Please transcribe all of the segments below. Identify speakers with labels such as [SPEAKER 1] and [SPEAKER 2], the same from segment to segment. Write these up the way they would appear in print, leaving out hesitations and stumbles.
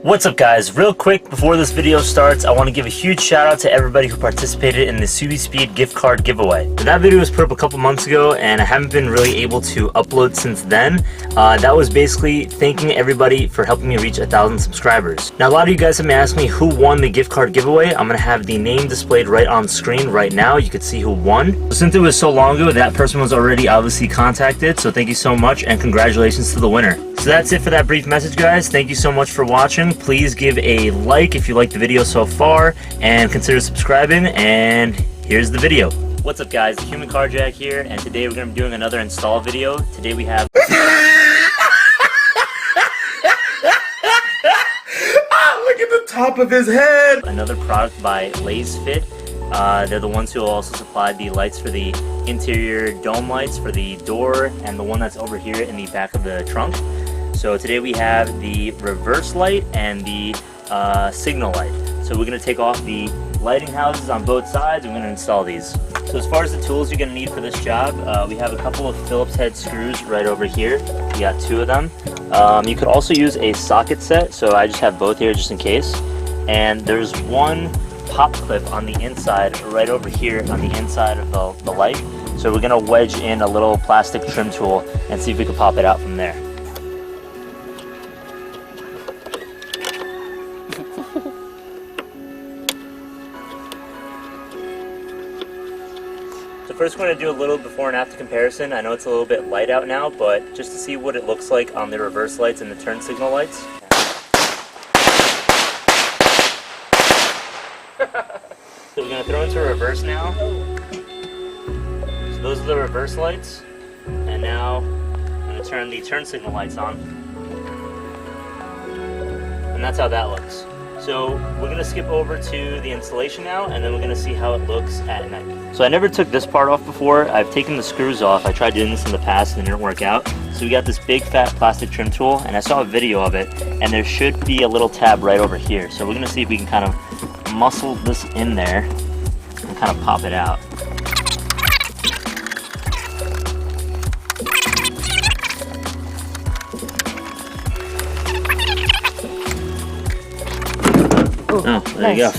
[SPEAKER 1] What's up guys, real quick before this video starts, I want to give a huge shout out to everybody who participated in the SUBARU gift card giveaway. That video was put up a couple months ago and I haven't been really able to upload since then. That was basically thanking everybody for helping me reach 1,000 subscribers. Now a lot of you guys have been asking me who won the gift card giveaway. I'm going to have the name displayed right on screen right now. You can see who won. So since it was so long ago, that person was already obviously contacted, so thank you so much and congratulations to the winner. So that's it for that brief message guys. Thank you so much for watching. Please give a like if you liked the video so far and consider subscribing, and here's the video. What's up guys, the Human Car Jack here, and today we're going to be doing another install video. Today we have
[SPEAKER 2] look at the top of his head!
[SPEAKER 1] Another product by Lasfit. They're the ones who also supply the lights for the interior dome lights for the door and the one that's over here in the back of the trunk. So today we have the reverse light and the signal light. So we're going to take off the lighting houses on both sides and we're going to install these. So as far as the tools you're going to need for this job, we have a couple of Phillips head screws right over here. We got 2 of them. You could also use a socket set, so I just have both here just in case. And there's one pop clip on the inside right over here on the inside of the light. So we're going to wedge in a little plastic trim tool and see if we can pop it out from there. So first we're going to do a little before and after comparison. I know it's a little bit light out now, but just to see what it looks like on the reverse lights and the turn signal lights. So we're going to throw into reverse now. So those are the reverse lights. And now I'm going to turn the turn signal lights on. And that's how that looks. So we're going to skip over to the installation now, and then we're going to see how it looks at night. So I never took this part off before. I've taken the screws off. I tried doing this in the past and it didn't work out. So we got this big fat plastic trim tool, and I saw a video of it, and there should be a little tab right over here. So we're going to see if we can kind of muscle this in there and kind of pop it out. Oh, there you go.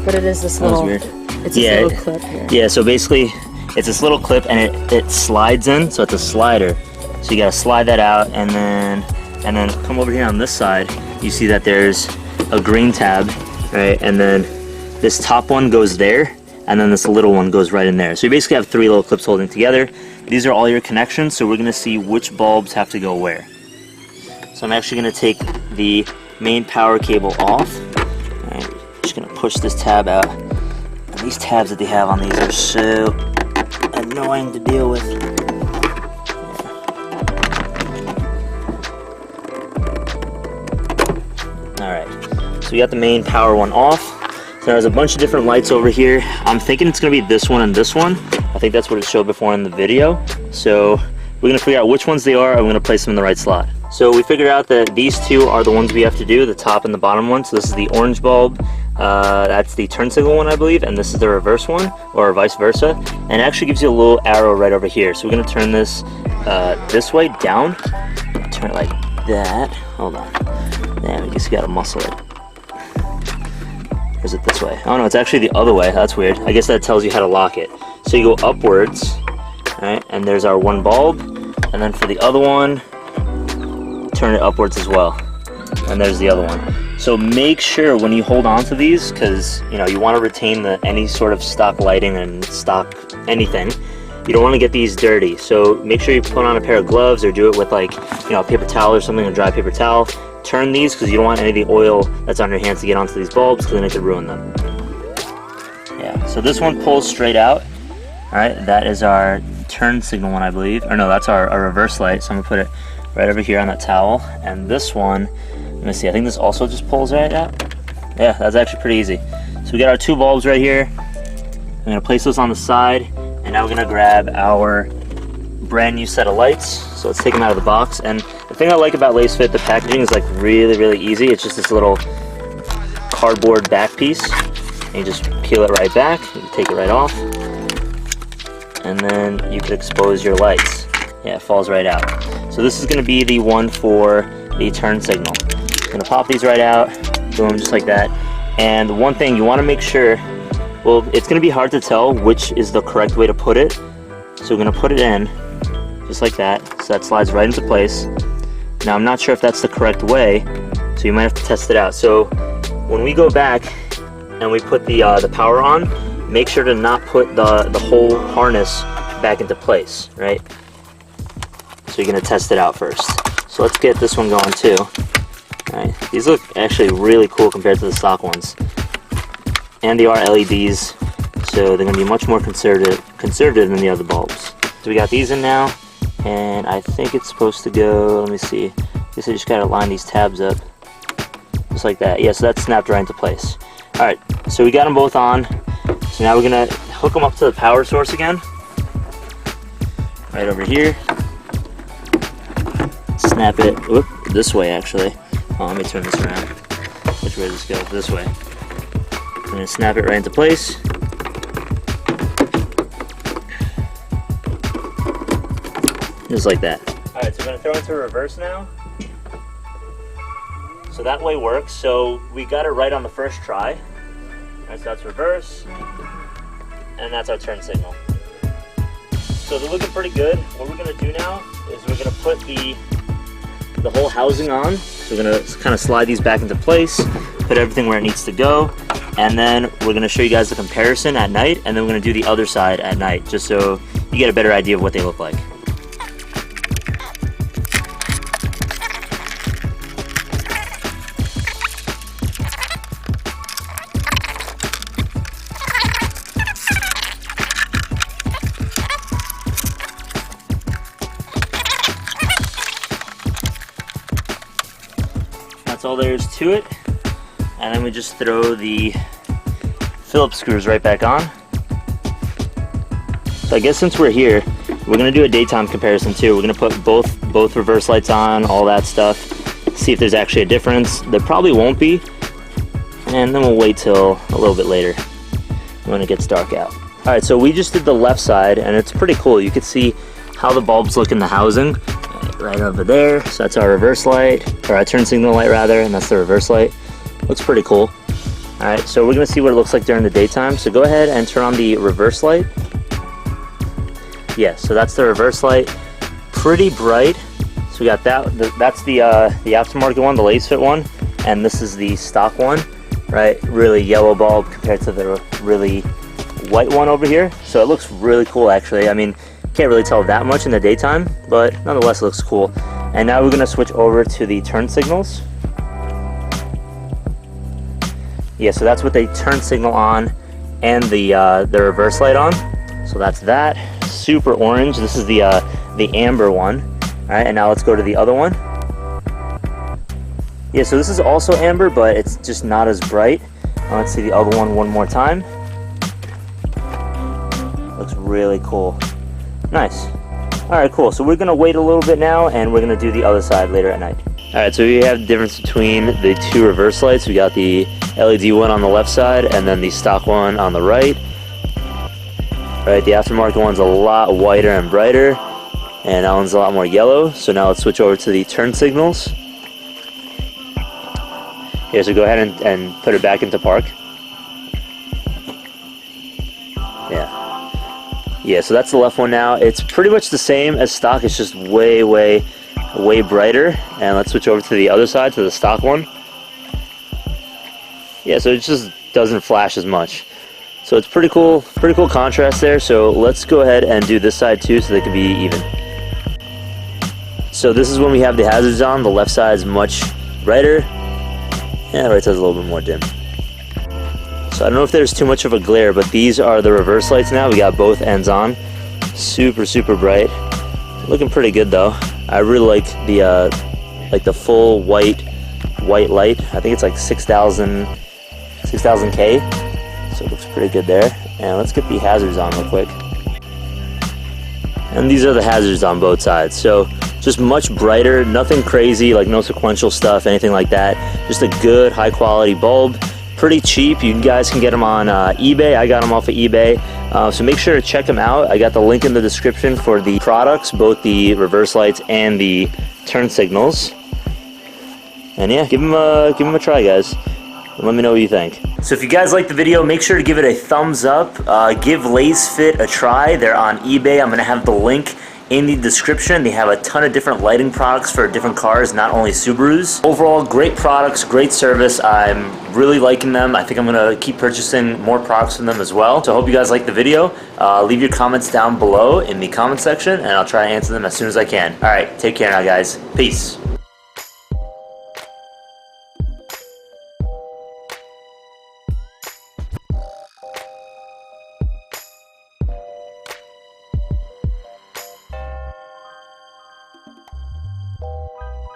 [SPEAKER 3] But it is this little,
[SPEAKER 1] weird.
[SPEAKER 3] It's this little clip here.
[SPEAKER 1] Yeah, so basically it's this little clip and it slides in, so it's a slider. So you gotta slide that out and then come over here on this side. You see that there's a green tab, right? And then this top one goes there, and then this little one goes right in there. So you basically have 3 little clips holding together. These are all your connections, so we're gonna see which bulbs have to go where. So I'm actually gonna take the main power cable off. Just gonna push this tab out. And these tabs that they have on these are so annoying to deal with. Alright, so we got the main power one off. So there's a bunch of different lights over here. I'm thinking it's gonna be this one and this one. I think that's what it showed before in the video. So we're gonna figure out which ones they are and we're gonna place them in the right slot. So we figured out that these 2 are the ones we have to do, the top and the bottom one. So this is the orange bulb, that's the turn signal one I believe, and this is the reverse one, or vice versa. And it actually gives you a little arrow right over here. So we're going to turn this this way, down, turn it like that. Hold on, yeah, we just got to muscle it. Or is it this way? Oh no, it's actually the other way. That's weird. I guess that tells you how to lock it. So you go upwards, right, and there's our one bulb, and then for the other one, turn it upwards as well, and there's the other one. So make sure when you hold on to these, because you know you want to retain any sort of stock lighting and stock anything, you don't want to get these dirty. So make sure you put on a pair of gloves or do it with like a paper towel or something, a dry paper towel. Turn these because you don't want any of the oil that's on your hands to get onto these bulbs, because then it could ruin them. Yeah, so this one pulls straight out. Alright, that is our turn signal one I believe, or no, that's our reverse light. So I'm gonna put it right over here on that towel, and this one, let me see, I think this also just pulls right out. Yeah, that's actually pretty easy. So we got our 2 bulbs right here. I'm gonna place those on the side, and now we're gonna grab our brand new set of lights. So let's take them out of the box. And the thing I like about Lasfit, the packaging is like really easy. It's just this little cardboard back piece, and you just peel it right back. You can take it right off, and then you can expose your lights. Yeah, it falls right out. So this is going to be the one for the turn signal. Gonna pop these right out, boom, just like that. And one thing you want to make sure, well, it's gonna be hard to tell which is the correct way to put it. So we're gonna put it in just like that, so that slides right into place. Now I'm not sure if that's the correct way, so you might have to test it out. So when we go back and we put the power on, make sure to not put the whole harness back into place, right? So you're gonna test it out first. So let's get this one going too. All right, these look actually really cool compared to the stock ones. And they are LEDs, so they're gonna be much more conservative than the other bulbs. So we got these in now, and I think it's supposed to go, let me see. I guess I just gotta line these tabs up, just like that. Yeah, so that's snapped right into place. All right, so we got them both on. So now we're gonna hook them up to the power source again. Right over here. Snap it, whoop, this way actually. Oh, let me turn this around. Which way does this go? This way. I'm gonna snap it right into place. Just like that. All right, so we're gonna throw it into reverse now. So that way works. So we got it right on the first try. All right, so that's reverse. And that's our turn signal. So they're looking pretty good. What we're gonna do now is we're gonna put the whole housing on. So we're gonna kind of slide these back into place, put everything where it needs to go, and then we're gonna show you guys the comparison at night, and then we're gonna do the other side at night, just so you get a better idea of what they look like. That's all there is to it, and then we just throw the Phillips screws right back on. So I guess since we're here, we're gonna do a daytime comparison too. We're gonna put both reverse lights on, all that stuff, see if there's actually a difference. There probably won't be, and then we'll wait till a little bit later when it gets dark out. All right, so we just did the left side, and it's pretty cool. You can see how the bulbs look in the housing. Right over there, so that's our reverse light, or our turn signal light rather, and that's the reverse light. Looks pretty cool. All right, so we're gonna see what it looks like during the daytime. So go ahead and turn on the reverse light. Yeah, so that's the reverse light. Pretty bright. So we got that. That's the aftermarket one, the Lasfit one, and this is the stock one, right? Really yellow bulb compared to the really white one over here. So it looks really cool, actually. I mean, can't really tell that much in the daytime, but nonetheless it looks cool. And now we're gonna switch over to the turn signals. Yeah, so that's with the turn signal on and the reverse light on. So that's that. Super orange. This is the amber one. All right, and now let's go to the other one. Yeah, so this is also amber, but it's just not as bright. Let's see the other one more time. Looks really cool. Nice. All right, cool. So we're gonna wait a little bit now, and we're gonna do the other side later at night. All right, so we have the difference between the two reverse lights. We got the LED one on the left side, and then the stock one on the right. Right, the aftermarket one's a lot whiter and brighter, and that one's a lot more yellow. So now let's switch over to the turn signals. Yeah, so go ahead and put it back into park. Yeah, so that's the left one now. It's pretty much the same as stock. It's just way brighter. And let's switch over to the other side, to the stock one. Yeah, so it just doesn't flash as much. So it's pretty cool contrast there. So let's go ahead and do this side too, so they can be even. So this is when we have the hazards on. The left side is much brighter. Yeah, the right side's a little bit more dim. So I don't know if there's too much of a glare, but these are the reverse lights now. We got both ends on. Super bright. Looking pretty good though. I really like the full white light. I think it's like 6,000 K. So it looks pretty good there. And let's get the hazards on real quick. And these are the hazards on both sides. So just much brighter, nothing crazy, like no sequential stuff, anything like that. Just a good high quality bulb. Pretty cheap. You guys can get them on eBay. I got them off of eBay. So make sure to check them out. I got the link in the description for the products, both the reverse lights and the turn signals. And yeah, give them a try, guys. And let me know what you think. So if you guys like the video, make sure to give it a thumbs up. Give Lasfit a try. They're on eBay. I'm going to have the link in the description. They have a ton of different lighting products for different cars, not only Subarus. Overall, great products, great service. I'm really liking them. I think I'm going to keep purchasing more products from them as well. So I hope you guys liked the video. Leave your comments down below in the comment section, and I'll try to answer them as soon as I can. All right, take care now, guys. Peace.